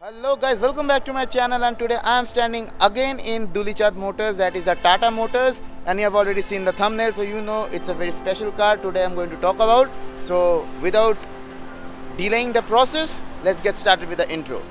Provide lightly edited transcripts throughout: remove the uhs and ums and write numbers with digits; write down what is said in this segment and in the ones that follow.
Hello guys, welcome back to my channel, and today I am standing again in Dulichand Motors, that is the Tata Motors, and you have already seen the thumbnail, so you know it's a very special car today I'm going to talk about. So without delaying the process, let's get started with the intro.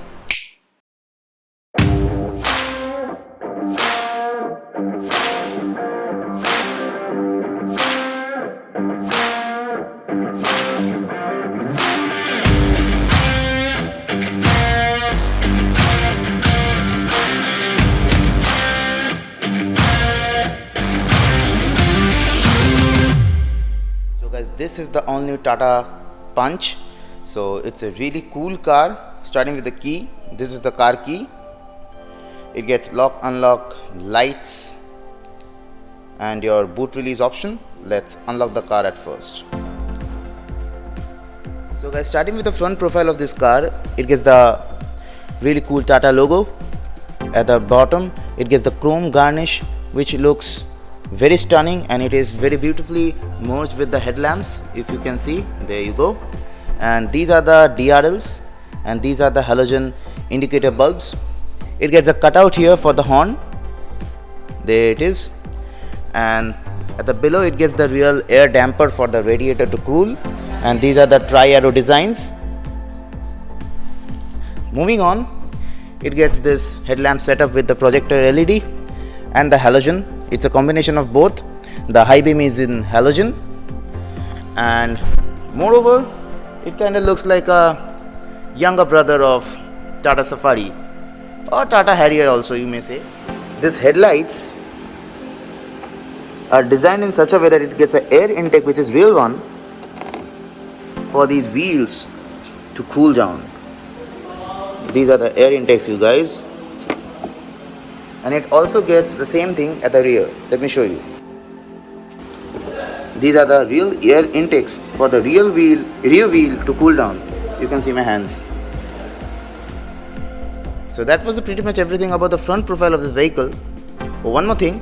So guys, this is the all new Tata Punch. So it's a really cool car. Starting with the key, this is the car key. It gets lock, unlock, lights, and your boot release option. Let's unlock the car at first. So guys, starting with the front profile of this car, it gets the really cool Tata logo. At the bottom, it gets the chrome garnish, which looks very stunning, and it is very beautifully merged with the headlamps. If you can see, there you go. And these are the DRLs, and these are the halogen indicator bulbs. It gets a cutout here for the horn. There it is. And at the below, it gets the real air damper for the radiator to cool. And these are the tri-arrow designs. Moving on, it gets this headlamp setup with the projector LED and the halogen. It's a combination of both. The high beam is in halogen, and moreover, it kind of looks like a younger brother of Tata Safari or Tata Harrier also, you may say. These headlights are designed in such a way that it gets an air intake, which is real one, for these wheels to cool down. These are the air intakes, you guys. And it also gets the same thing at the rear. Let me show you. These are the real air intakes for the rear wheel to cool down. You can see my hands. So that was pretty much everything about the front profile of this vehicle. Oh, one more thing,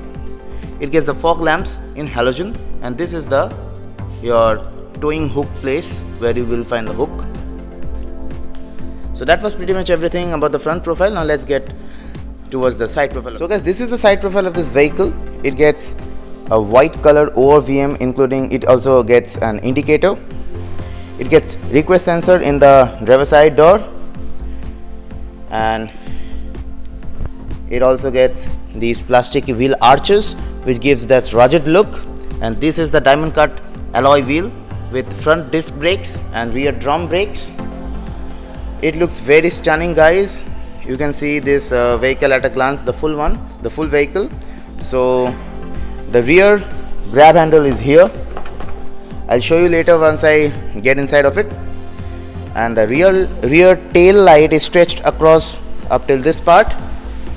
it gets the fog lamps in halogen, and this is your towing hook place where you will find the hook. So that was pretty much everything about the front profile. Now let's get towards the side profile. So guys, this is the side profile of this vehicle. It gets a white color ORVM, including it also gets an indicator. It gets request sensor in the driver side door, and it also gets these plastic wheel arches, which gives that rugged look. And this is the diamond cut alloy wheel with front disc brakes and rear drum brakes. It looks very stunning, guys. You can see this vehicle at a glance, the full vehicle. So the rear grab handle is here. I'll show you later once I get inside of it. And the rear tail light is stretched across up till this part,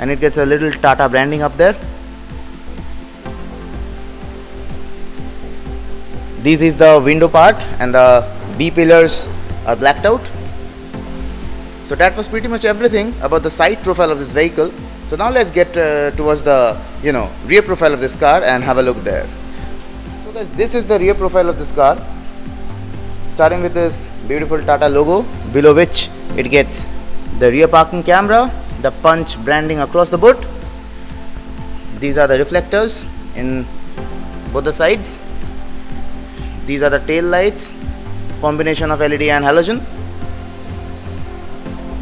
and it gets a little Tata branding up there. This is the window part, and the B pillars are blacked out. So that was pretty much everything about the side profile of this vehicle. So now let's get towards the rear profile of this car and have a look there. So guys, this is the rear profile of this car. Starting with this beautiful Tata logo, below which it gets the rear parking camera, the Punch branding across the boot. These are the reflectors in both the sides. These are the tail lights, combination of LED and halogen.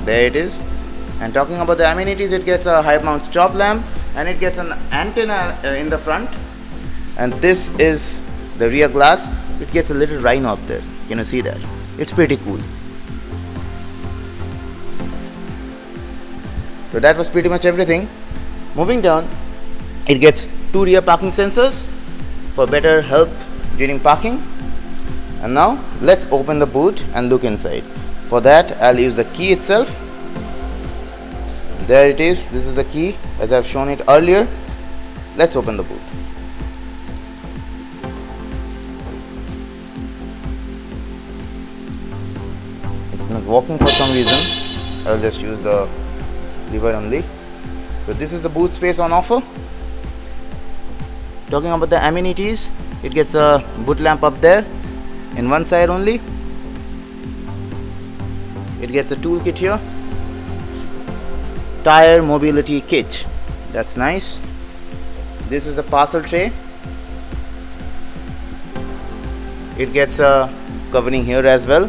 There it is. And talking about the amenities, it gets a high mount stop lamp, and it gets an antenna in the front. And this is the rear glass, which gets a little rhino up there. Can you see that? It's pretty cool. So that was pretty much everything. Moving down, it gets two rear parking sensors for better help during parking. And now let's open the boot and look inside. For that, I'll use the key itself. There it is. This is the key as I've shown it earlier. Let's open the boot. It's not working for some reason. I'll just use the lever only. So this is the boot space on offer. Talking about the amenities, it gets a boot lamp up there in one side only. It gets a toolkit here. tire mobility kit. That's nice. This is the parcel tray. It gets a covering here as well,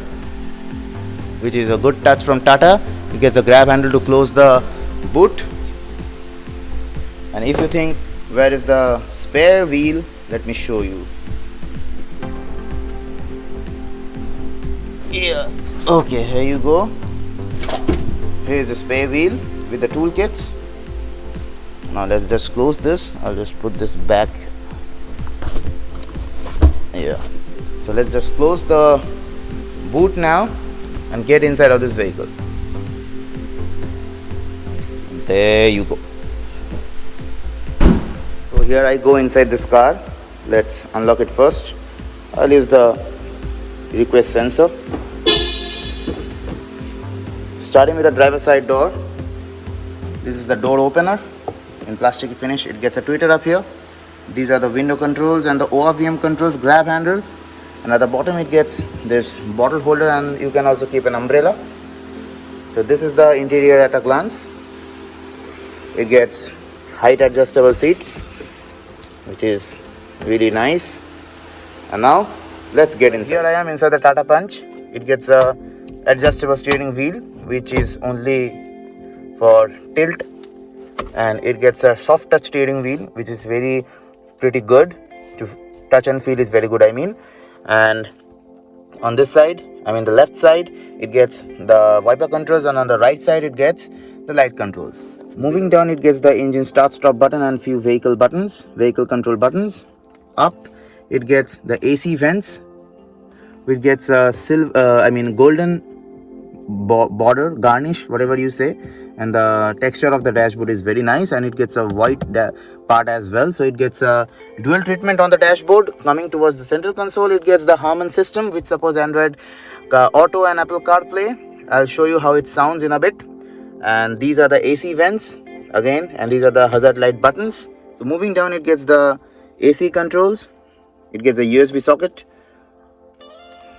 which is a good touch from Tata. It gets a grab handle to close the boot. And if you think where is the spare wheel, let me show you. Yeah. Okay, here you go. Here is the spare wheel with the toolkits. Now let's just close this. I'll just put this back. Yeah. So let's just close the boot now and get inside of this vehicle. There you go. So here I go inside this car. Let's unlock it first. I'll use the request sensor. Starting with the driver side door. This is the door opener in plastic finish. It gets a tweeter up here. These are the window controls and the ORVM controls, grab handle. And at the bottom it gets this bottle holder, and you can also keep an umbrella. So this is the interior at a glance. It gets height adjustable seats, which is really nice. And now let's get inside. Here I am inside the Tata Punch. It gets a adjustable steering wheel, which is only for tilt, and it gets a soft touch steering wheel, which is pretty good to touch and feel. Is very good, I mean. And on this side, the left side, it gets the wiper controls, and on the right side it gets the light controls. Moving down, it gets the engine start stop button and few vehicle control buttons. Up it gets the AC vents, which gets a golden border garnish, whatever you say, and the texture of the dashboard is very nice, and it gets a white part as well. So it gets a dual treatment on the dashboard. Coming towards the central console, it gets the Harman system, which supports Android Auto and Apple CarPlay. I'll show you how it sounds in a bit. And these are the AC vents again, and these are the hazard light buttons. So moving down, it gets the AC controls. It gets a USB socket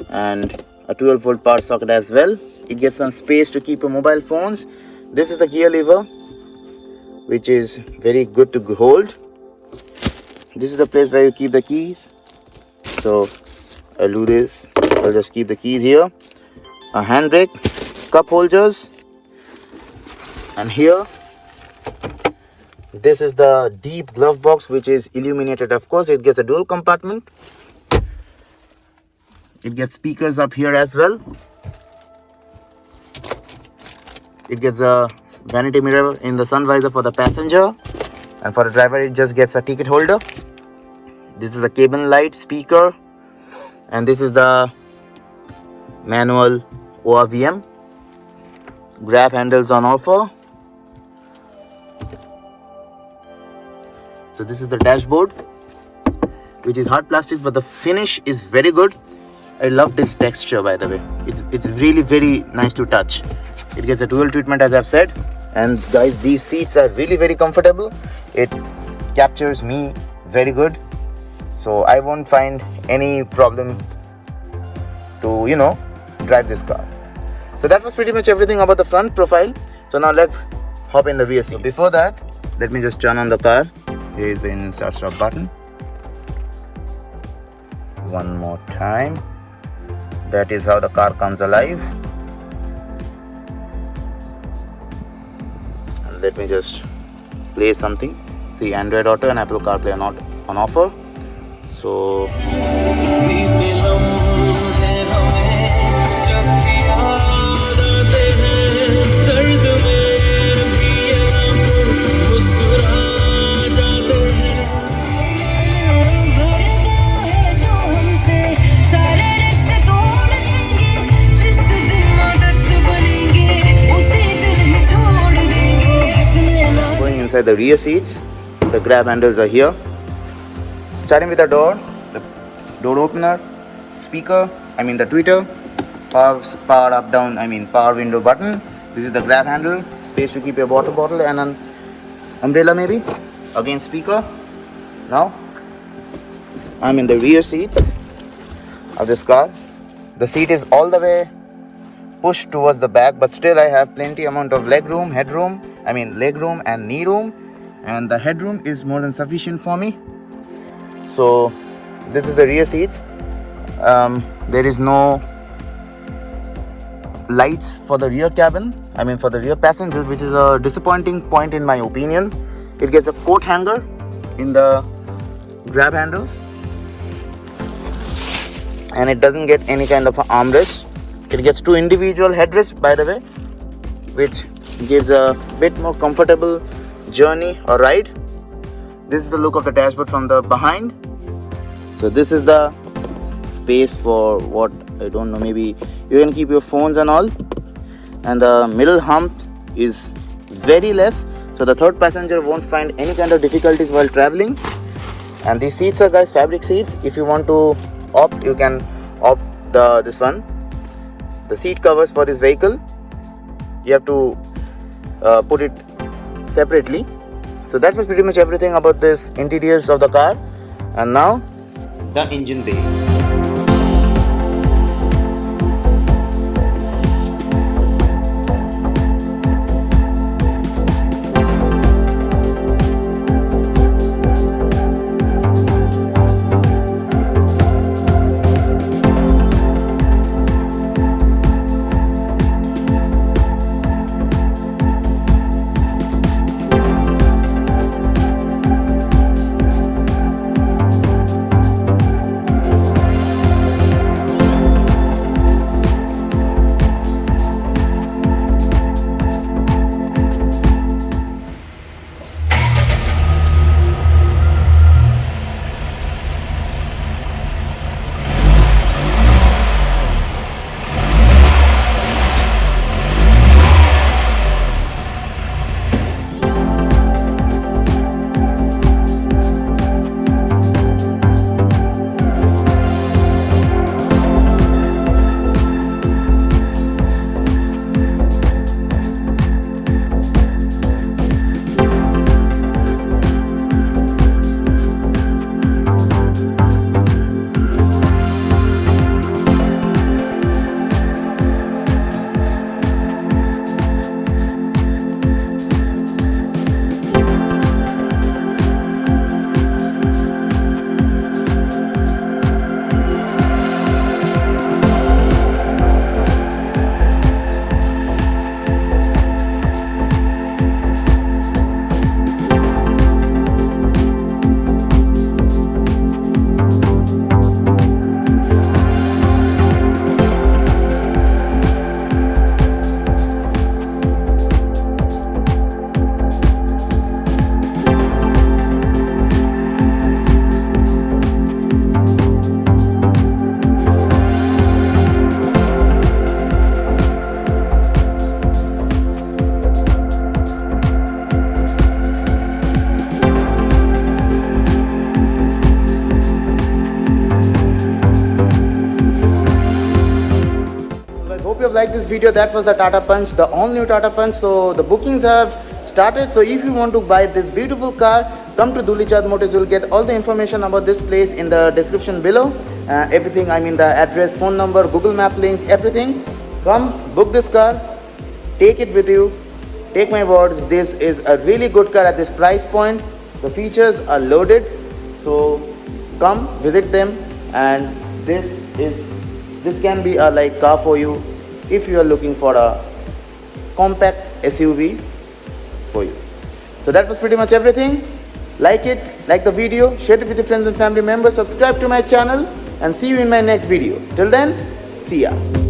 and a 12-volt power socket as well. It gets some space to keep your mobile phones. This is the gear lever, which is very good to hold. This is the place where you keep the keys. So I'll do this. I'll just keep the keys here. A handbrake, cup holders, and here this is the deep glove box, which is illuminated. Of course, it gets a dual compartment. It gets speakers up here as well. It gets a vanity mirror in the sun visor for the passenger, and for the driver it just gets a ticket holder. This is the cabin light, speaker, and this is the manual ORVM. Grab handles on offer. So this is the dashboard, which is hard plastic, but the finish is very good. I love this texture, by the way. It's really very nice to touch. It gets a dual treatment, as I've said. And guys, these seats are really very comfortable. It captures me very good, so I won't find any problem to drive this car. So that was pretty much everything about the front profile. So now let's hop in the rear seat. So before that, let me just turn on the car. Here is the engine start stop button. One more time. That is how the car comes alive. And let me just play something. See, Android Auto and Apple CarPlay are not on offer. So inside the rear seats, the grab handles are here. Starting with the door opener, speaker, the tweeter, power up down, power window button. This is the grab handle, space to keep your water bottle and an umbrella maybe. Again, speaker. Now I'm in the rear seats of this car. The seat is all the way pushed towards the back, but still I have plenty amount of leg room, headroom, I mean leg room and knee room, and the headroom is more than sufficient for me. So this is the rear seats. There is no lights for the rear cabin, I mean for the rear passenger, which is a disappointing point in my opinion. It gets a coat hanger in the grab handles, and it doesn't get any kind of armrest. It gets 2 individual headrests, by the way, which gives a bit more comfortable journey or ride. This is the look of the dashboard from the behind. So this is the space for what, I don't know, maybe you can keep your phones and all. And the middle hump is very less, so the third passenger won't find any kind of difficulties while traveling. And these seats are, guys, fabric seats. If you want to opt, you can opt this one, the seat covers for this vehicle. You have to put it separately. So that was pretty much everything about this interiors of the car. And now the engine bay. Hope you have liked this video. That was the Tata Punch, the all new Tata Punch. So the bookings have started. So if you want to buy this beautiful car, come to Dulichand Motors. You will get all the information about this place in the description below. Everything, I mean the address, phone number, Google Map link, everything. Come book this car, take it with you. Take my words, this is a really good car at this price point. The features are loaded. So come visit them, and this can be a like car for you if you are looking for a compact SUV for you. So that was pretty much everything. Like the video, share it with your friends and family members, subscribe to my channel, and see you in my next video. Till then, see ya.